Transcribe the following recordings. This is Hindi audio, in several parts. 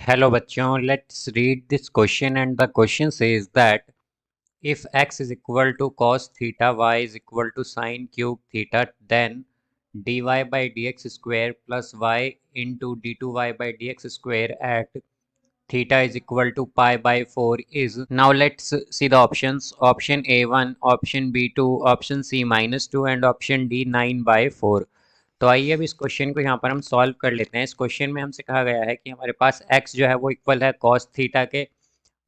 Hello bachon, let's read this question, and the question says that if x is equal to cos theta, y is equal to sin cube theta, then dy by dx square plus y into d2y by dx square at theta is equal to pi by 4 is. Now let's see the options. Option A1, option B2, option C -2 and option D 9/4। तो आइए अब इस क्वेश्चन को यहाँ पर हम सॉल्व कर लेते हैं। इस क्वेश्चन में हमसे कहा गया है कि हमारे पास x जो है वो इक्वल है cos थीटा के,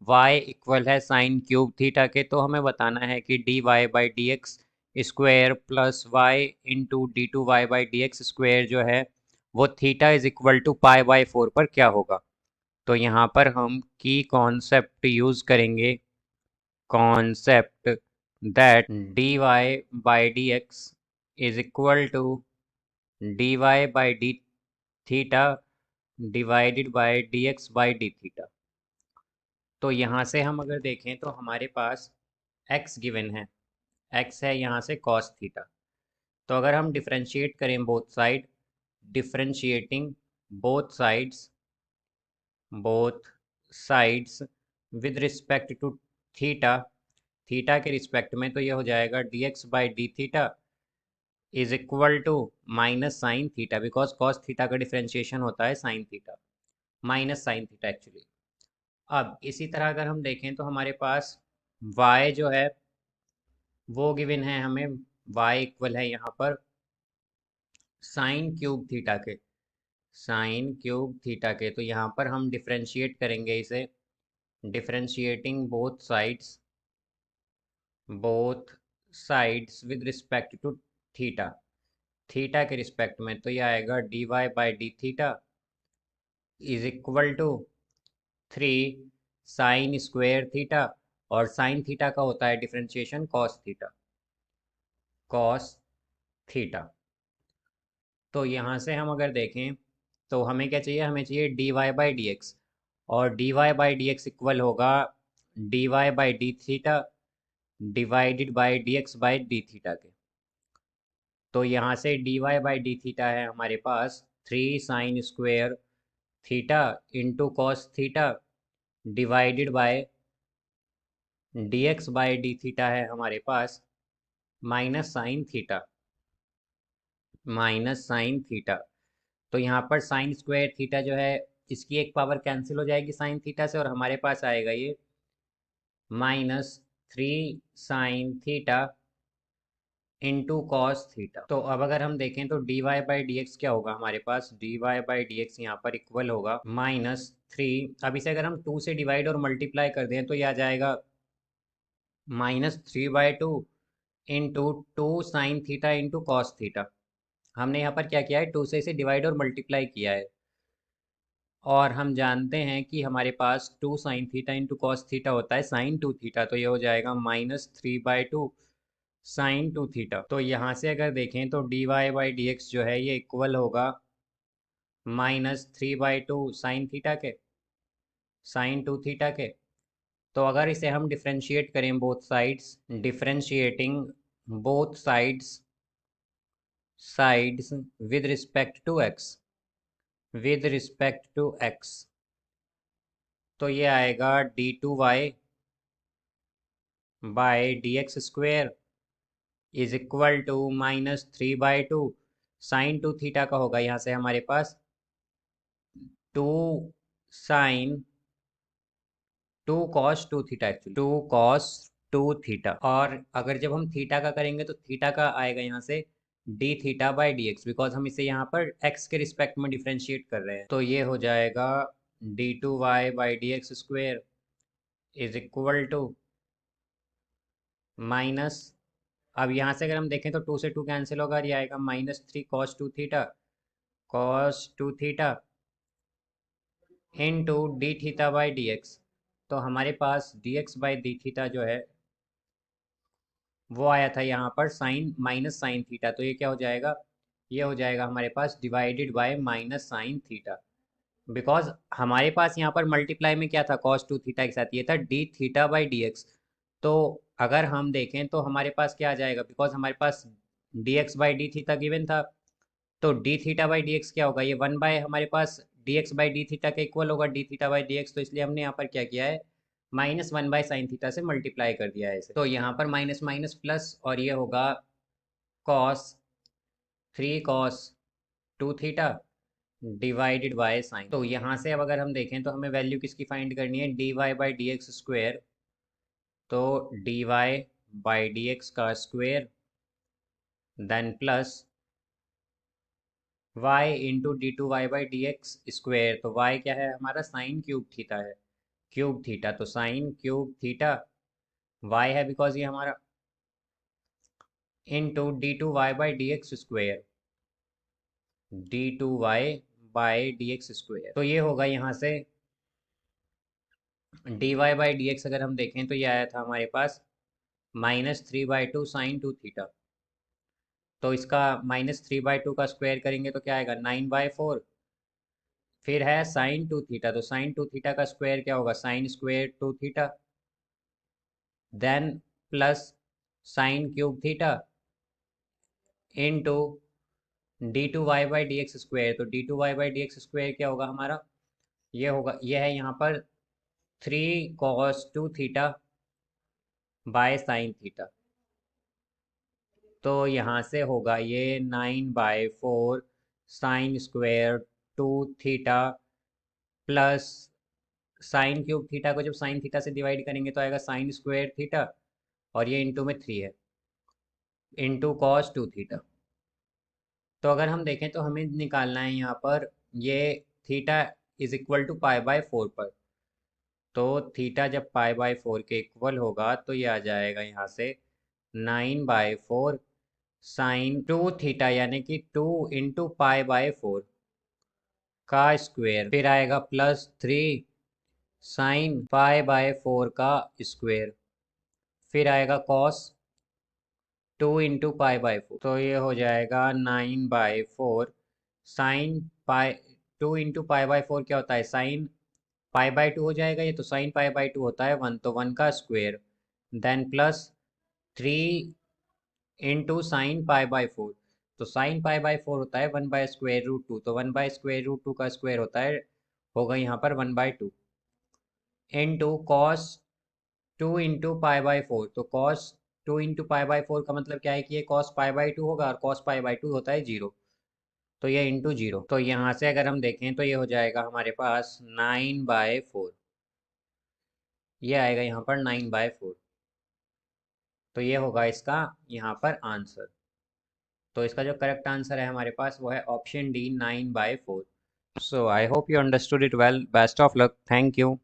y इक्वल है sin क्यूब थीटा के। तो हमें बताना है कि dy by D X square plus Y into D two Y by D X square जो है वो theta is equal to pi by 4 पर क्या होगा। तो यहाँ पर हम की कॉन्सेप्ट यूज़ करेंगे, concept that dy by D X is equal to dy by D theta divided by D X by D theta. तो यहाँ से हम अगर देखें तो हमारे पास x गिवन है, x है यहाँ से cos थीटा। तो अगर हम डिफ्रेंशिएट करें both side, differentiating both sides with respect to theta, theta के रिस्पेक्ट में, तो ये हो जाएगा D X by D theta is equal to minus sine theta, because cos theta का डिफ्रेंशिएशन होता है sine theta, minus sine theta actually. अब इसी तरह अगर हम देखें तो हमारे पास y जो है वो गिवन है हमें, y इक्वल है यहाँ पर साइन क्यूब थीटा के, साइन क्यूब थीटा के। तो यहाँ पर हम डिफ्रेंशिएट करेंगे इसे, differentiating both sides with respect to theta, theta के रिस्पेक्ट में। तो ये आएगा D Y by D theta is equal to 3 sine square theta, और साइन थीटा का होता है differentiation cos theta, cos theta. तो यहाँ से हम अगर देखें तो हमें क्या चाहिए, हमें चाहिए D Y by D X, और D Y by D X equal होगा D Y by D theta divided by D X by D theta के। तो यहाँ से D Y by D theta है हमारे पास 3 sine square theta into cos theta divided by D X by D theta है हमारे पास minus sine theta, minus sine theta. तो यहाँ पर साइन स्क्वायर थीटा जो है इसकी एक पावर कैंसिल हो जाएगी साइन थीटा से, और हमारे पास आएगा ये -3 sine theta into cos theta. तो अब अगर हम देखें तो D Y by D X क्या होगा हमारे पास, D Y by D X यहाँ पर इक्वल होगा -3। अब इसे अगर हम 2 से डिवाइड और मल्टीप्लाई कर दें तो यह आ जाएगा -3/2 into 2 sign theta into cos theta. हमने यहाँ पर क्या किया है, 2 से इसे डिवाइड और मल्टीप्लाई किया है, और हम जानते हैं कि हमारे पास 2 sign theta into cos theta होता है साइन 2 थीटा। तो ये हो जाएगा -3/2 साइन 2 थीटा। तो यहाँ से अगर देखें तो D Y by D X जो है ये इक्वल होगा -3/2 साइन थीटा के, साइन 2 थीटा के। तो अगर इसे हम डिफ्रेंशिएट करें both sides, differentiating both sides with respect to X, with respect to X, तो ये आएगा d2y by D X square is equal to -3/2 sine 2 theta का होगा यहाँ से हमारे पास 2 sine 2 cos 2 theta, actually 2 cos 2 theta. और अगर जब हम थीटा का करेंगे तो थीटा का आएगा यहाँ से D theta by D x, because हम इसे यहाँ पर एक्स के रिस्पेक्ट में डिफ्रेंशिएट कर रहे हैं। तो ये हो जाएगा d2y by D X square is equal to minus, अब यहाँ से अगर हम देखें तो 2 से 2 कैंसिल होगा, ये आएगा -3 cos 2 theta, cos 2 theta into D theta by D X. तो हमारे पास D X by D theta जो है वो आया था यहाँ पर साइन माइनस साइन थीटा। तो ये क्या हो जाएगा, ये हो जाएगा हमारे पास divided by minus sine theta, because हमारे पास यहाँ पर मल्टीप्लाई में क्या था कॉस 2 थीटा के साथ, ये था D theta by D X. तो अगर हम देखें तो हमारे पास क्या आ जाएगा, बिकॉज हमारे पास D X by D theta given था, तो D theta by D X क्या होगा, ये 1 बाय हमारे पास D X by D theta का इक्वल होगा D theta by D X, तो इसलिए हमने यहाँ पर क्या किया है, -1/sin थीटा से मल्टीप्लाई कर दिया है इसे। तो यहाँ पर माइनस माइनस प्लस, और ये होगा cos 3 cos 2 theta divided by sine. तो यहाँ से अब अगर हम देखें तो हमें वैल्यू किसकी फाइंड करनी है, D Y by D X square. तो D Y by D X का square then plus y into D two Y by D X square. तो y क्या है हमारा, साइन क्यूब थीटा है, क्यूब थीटा, तो साइन क्यूब थीटा y है बिकॉज ये हमारा, into D two Y by D X square, D two Y by D X square. तो ये होगा यहाँ से D Y by D x, अगर हम देखें तो ये आया था हमारे पास -3/2 साइन 2 थीटा। तो इसका -3/2 का स्क्वायर करेंगे तो क्या आएगा, 9/4। फिर है साइन 2 थीटा, तो साइन 2 थीटा का स्क्वायर क्या होगा, sine square 2 theta, then plus sine cube theta into D two Y by D X square. तो D two Y by D X square क्या होगा हमारा, ये होगा, ये है यहाँ पर 3 cos 2 theta by sine theta. तो यहाँ से होगा ये 9/4 sign square 2 theta plus sine cube theta को जब साइन थीटा से डिवाइड करेंगे तो आएगा साइन स्क्वायर थीटा, और ये इंटू में 3 है, इंटू cos 2 थीटा। तो अगर हम देखें तो हमें निकालना है यहाँ पर ये थीटा इज इक्वल टू π/4 पर। तो थीटा जब π/4 के इक्वल होगा तो ये आ जाएगा यहाँ से 9/4 साइन 2 थीटा, यानी कि 2 इंटू π/4 का स्क्वेयर, फिर आएगा +3 साइन π/4 का स्क्वेयर, फिर आएगा कॉस 2 इंटू π/4। तो ये हो जाएगा 9/4 साइन पाई, 2 इंटू π/4 क्या होता है, साइन π/2 हो जाएगा ये, तो साइन π/2 होता है 1, तो 1 का square, then plus 3 into sine π/4। तो साइन π/4 होता है 1/√2, तो 1/√2 का स्क्वायर होता है, होगा यहाँ पर 1/2, इंटू कॉस 2 इंटू π/4। तो कॉस 2 इंटू π/4 का मतलब क्या है कि ये कॉस π/2 होगा, और कॉस π/2 होता है 0, तो ये इंटू 0। तो यहाँ से अगर हम देखें तो ये हो जाएगा हमारे पास 9/4, ये आएगा यहाँ पर 9/4। तो ये होगा इसका यहाँ पर आंसर। तो इसका जो करेक्ट आंसर है हमारे पास वो है option D, 9/4। So I hope you understood it well, best of luck, thank you.